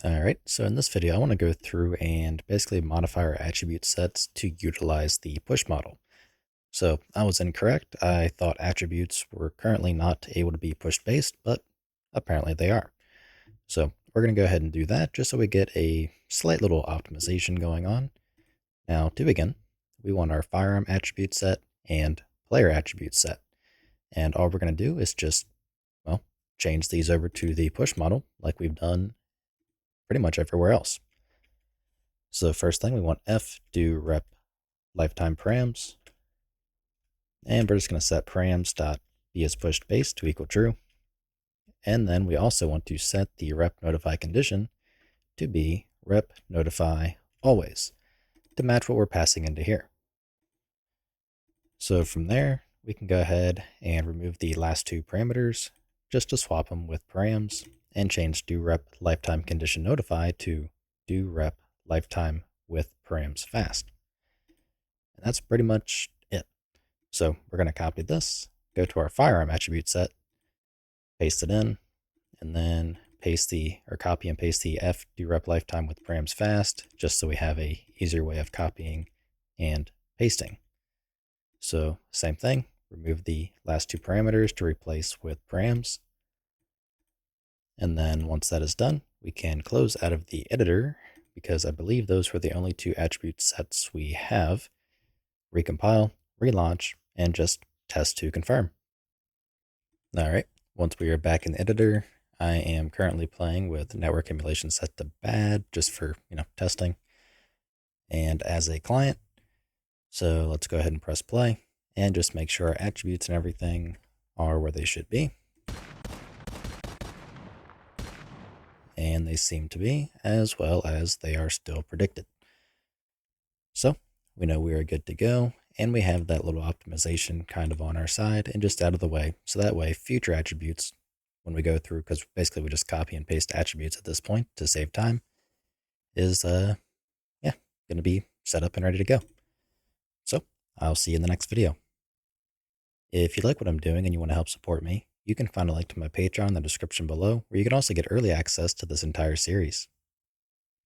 Alright, so in this video I want to go through and basically modify our attribute sets to utilize the push model. So I was incorrect. I thought attributes were currently not able to be push based, but apparently they are. So we're going to go ahead and do that just so we get a slight little optimization going on. Now to begin, we want our firearm attribute set and player attribute set. And all we're going to do is just, well, change these over to the push model like we've done pretty much everywhere else. So the first thing we want F do rep lifetime params, and we're just going to set params dot be as pushed base to equal true. And then we also want to set the rep notify condition to be rep notify always to match what we're passing into here. So from there, we can go ahead and remove the last two parameters just to swap them with params and change do rep lifetime condition notify to do rep lifetime with params fast. And that's pretty much it. So we're going to copy this, go to our firearm attribute set, paste it in, and then copy and paste the F do rep lifetime with params fast, just so we have a easier way of copying and pasting. So same thing, remove the last two parameters to replace with params. And then once that is done, we can close out of the editor because I believe those were the only two attribute sets we have. Recompile, relaunch, and just test to confirm. All right, once we are back in the editor, I am currently playing with network emulation set to bad just for, testing and as a client. So let's go ahead and press play and just make sure our attributes and everything are where they should be. And they seem to be, as well as they are still predicted. So we know we are good to go, and we have that little optimization kind of on our side and just out of the way. So that way future attributes, when we go through, because basically we just copy and paste attributes at this point to save time, is going to be set up and ready to go. So I'll see you in the next video. If you like what I'm doing and you want to help support me, you can find a link to my Patreon in the description below, where you can also get early access to this entire series.